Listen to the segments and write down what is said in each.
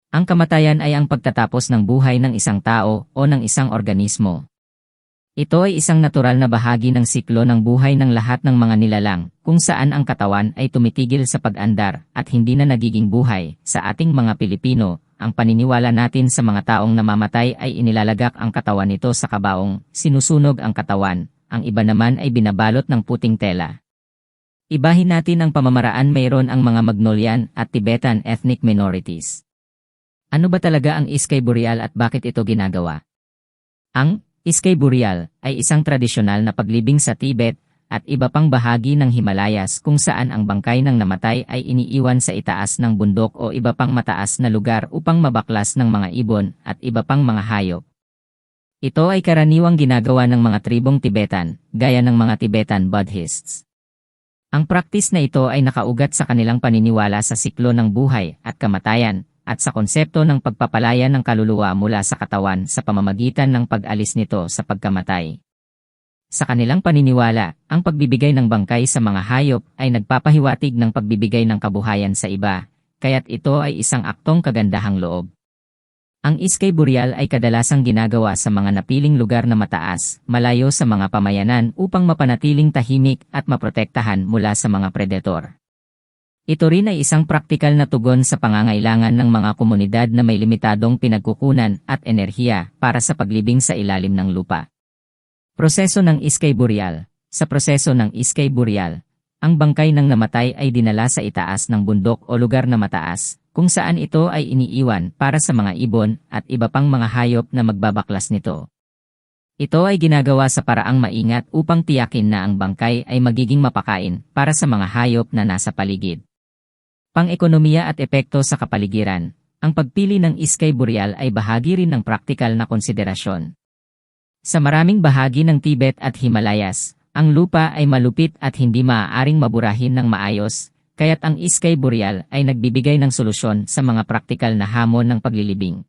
Ang kamatayan ay ang pagtatapos ng buhay ng isang tao o ng isang organismo. Ito ay isang natural na bahagi ng siklo ng buhay ng lahat ng mga nilalang, kung saan ang katawan ay tumitigil sa pag-andar at hindi na nagiging buhay. Sa ating mga Pilipino, ang paniniwala natin sa mga taong namamatay ay inilalagak ang katawan nito sa kabaong, sinusunog ang katawan, ang iba naman ay binabalot ng puting tela. Ibahin natin ang pamamaraan mayroon ang mga Magnolian at Tibetan ethnic minorities. Ano ba talaga ang Iskay Burial at bakit ito ginagawa? Ang Iskay Burial ay isang tradisyonal na paglibing sa Tibet at iba pang bahagi ng Himalayas kung saan ang bangkay ng namatay ay iniiwan sa itaas ng bundok o iba pang mataas na lugar upang mabaklas ng mga ibon at iba pang mga hayop. Ito ay karaniwang ginagawa ng mga tribong Tibetan, gaya ng mga Tibetan Buddhists. Ang praktis na ito ay nakaugat sa kanilang paniniwala sa siklo ng buhay at kamatayan, at sa konsepto ng pagpapalaya ng kaluluwa mula sa katawan sa pamamagitan ng pag-alis nito sa pagkamatay. Sa kanilang paniniwala, ang pagbibigay ng bangkay sa mga hayop ay nagpapahiwatig ng pagbibigay ng kabuhayan sa iba, kaya't ito ay isang aktong kagandahang loob. Ang Iskay Burial ay kadalasang ginagawa sa mga napiling lugar na mataas, malayo sa mga pamayanan upang mapanatiling tahimik at maprotektahan mula sa mga predator. Ito rin ay isang praktikal na tugon sa pangangailangan ng mga komunidad na may limitadong pinagkukunan at enerhiya para sa paglibing sa ilalim ng lupa. Proseso ng Iskay Burial. Sa proseso ng Iskay Burial, ang bangkay ng namatay ay dinala sa itaas ng bundok o lugar na mataas, kung saan ito ay iniiwan para sa mga ibon at iba pang mga hayop na magbabaklas nito. Ito ay ginagawa sa paraang maingat upang tiyakin na ang bangkay ay magiging mapakain para sa mga hayop na nasa paligid. Pang-ekonomiya at epekto sa kapaligiran. Ang pagpili ng Iskay Burial ay bahagi rin ng praktikal na konsiderasyon. Sa maraming bahagi ng Tibet at Himalayas, ang lupa ay malupit at hindi maaaring maburahin ng maayos, kaya't ang Iskay Burial ay nagbibigay ng solusyon sa mga praktikal na hamon ng paglilibing.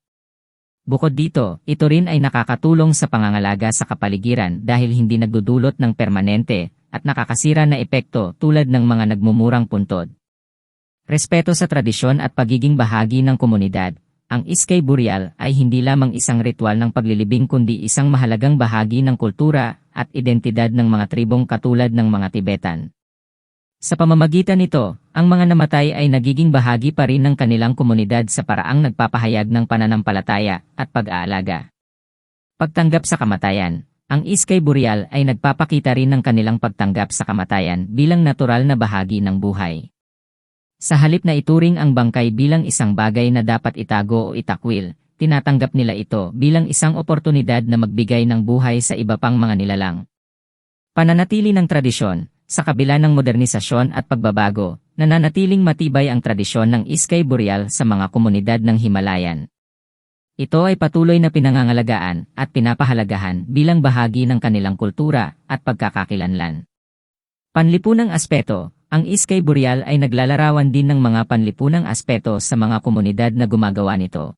Bukod dito, ito rin ay nakakatulong sa pangangalaga sa kapaligiran dahil hindi nagdudulot ng permanente at nakakasira na epekto tulad ng mga nagmumurang puntod. Respeto sa tradisyon at pagiging bahagi ng komunidad, ang Iskay Burial ay hindi lamang isang ritual ng paglilibing kundi isang mahalagang bahagi ng kultura at identidad ng mga tribong katulad ng mga Tibetan. Sa pamamagitan nito, ang mga namatay ay nagiging bahagi pa rin ng kanilang komunidad sa paraang nagpapahayag ng pananampalataya at pag-aalaga. Pagtanggap sa kamatayan. Ang Iskay Burial ay nagpapakita rin ng kanilang pagtanggap sa kamatayan bilang natural na bahagi ng buhay. Sa halip na ituring ang bangkay bilang isang bagay na dapat itago o itakwil, tinatanggap nila ito bilang isang oportunidad na magbigay ng buhay sa iba pang mga nilalang. Pananatili ng tradisyon. Sa kabila ng modernisasyon at pagbabago, nananatiling matibay ang tradisyon ng Iskay Burial sa mga komunidad ng Himalayan. Ito ay patuloy na pinangangalagaan at pinapahalagahan bilang bahagi ng kanilang kultura at pagkakakilanlan. Panlipunang aspeto. Ang Iskay Burial ay naglalarawan din ng mga panlipunang aspeto sa mga komunidad na gumagawa nito.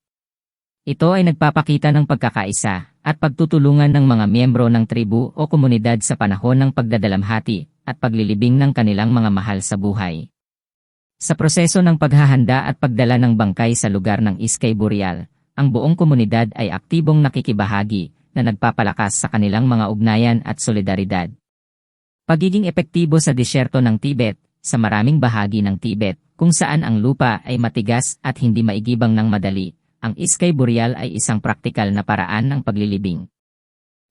Ito ay nagpapakita ng pagkakaisa at pagtutulungan ng mga miyembro ng tribu o komunidad sa panahon ng pagdadalamhati at paglilibing ng kanilang mga mahal sa buhay. Sa proseso ng paghahanda at pagdala ng bangkay sa lugar ng Iskay Burial, ang buong komunidad ay aktibong nakikibahagi na nagpapalakas sa kanilang mga ugnayan at solidaridad. Pagiging epektibo sa disyerto ng Tibet. Sa maraming bahagi ng Tibet, kung saan ang lupa ay matigas at hindi maigibang ng madali, ang Iskay Burial ay isang praktikal na paraan ng paglilibing.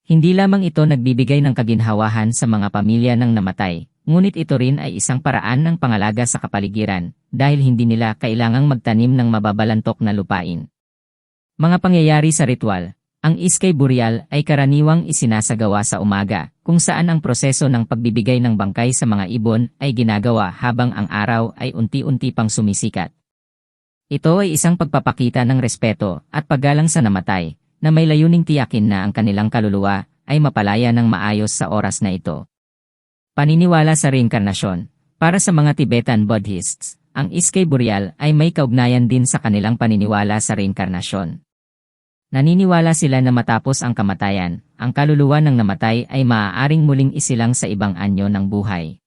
Hindi lamang ito nagbibigay ng kaginhawahan sa mga pamilya ng namatay, ngunit ito rin ay isang paraan ng pangalaga sa kapaligiran, dahil hindi nila kailangang magtanim ng mababalantok na lupain. Mga pangyayari sa ritual. Ang Iskay Burial ay karaniwang isinasagawa sa umaga, kung saan ang proseso ng pagbibigay ng bangkay sa mga ibon ay ginagawa habang ang araw ay unti-unti pang sumisikat. Ito ay isang pagpapakita ng respeto at paggalang sa namatay, na may layuning tiyakin na ang kanilang kaluluwa ay mapalaya ng maayos sa oras na ito. Paniniwala sa reinkarnasyon. Para sa mga Tibetan Buddhists, ang Iskay Burial ay may kaugnayan din sa kanilang paniniwala sa reinkarnasyon. Naniniwala sila na matapos ang kamatayan, ang kaluluwa ng namatay ay maaaring muling isilang sa ibang anyo ng buhay.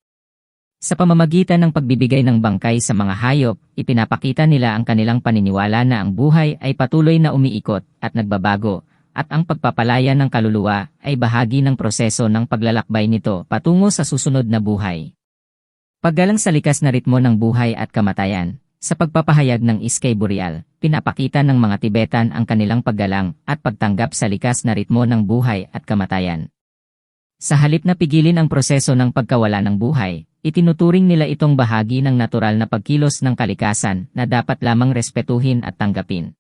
Sa pamamagitan ng pagbibigay ng bangkay sa mga hayop, ipinapakita nila ang kanilang paniniwala na ang buhay ay patuloy na umiikot at nagbabago, at ang pagpapalaya ng kaluluwa ay bahagi ng proseso ng paglalakbay nito patungo sa susunod na buhay. Paggalang sa likas na ritmo ng buhay at kamatayan, sa pagpapahayag ng Iskay Boreal, pinapakita ng mga Tibetan ang kanilang paggalang at pagtanggap sa likas na ritmo ng buhay at kamatayan. Sa halip na pigilin ang proseso ng pagkawala ng buhay, itinuturing nila itong bahagi ng natural na pagkilos ng kalikasan na dapat lamang respetuhin at tanggapin.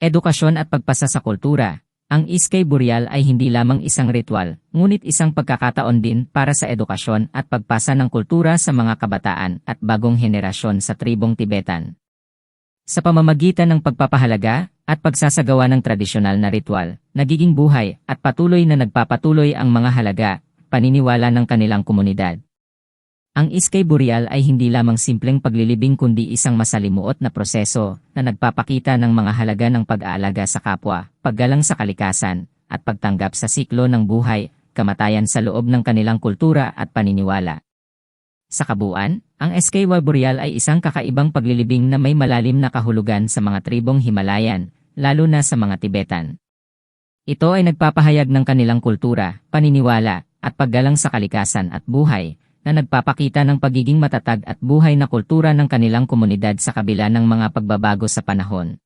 Edukasyon at pagpasa sa kultura. Ang Iskay Boreal ay hindi lamang isang ritual, ngunit isang pagkakataon din para sa edukasyon at pagpasa ng kultura sa mga kabataan at bagong henerasyon sa tribong Tibetan. Sa pamamagitan ng pagpapahalaga at pagsasagawa ng tradisyonal na ritual, nagiging buhay at patuloy na nagpapatuloy ang mga halaga, paniniwala ng kanilang komunidad. Ang Iskay Boreal ay hindi lamang simpleng paglilibing kundi isang masalimuot na proseso na nagpapakita ng mga halaga ng pag-aalaga sa kapwa, paggalang sa kalikasan, at pagtanggap sa siklo ng buhay, kamatayan sa loob ng kanilang kultura at paniniwala. Sa kabuuan, ang Iskay Boreal ay isang kakaibang paglilibing na may malalim na kahulugan sa mga tribong Himalayan, lalo na sa mga Tibetan. Ito ay nagpapahayag ng kanilang kultura, paniniwala, at paggalang sa kalikasan at buhay, na nagpapakita ng pagiging matatag at buhay na kultura ng kanilang komunidad sa kabila ng mga pagbabago sa panahon.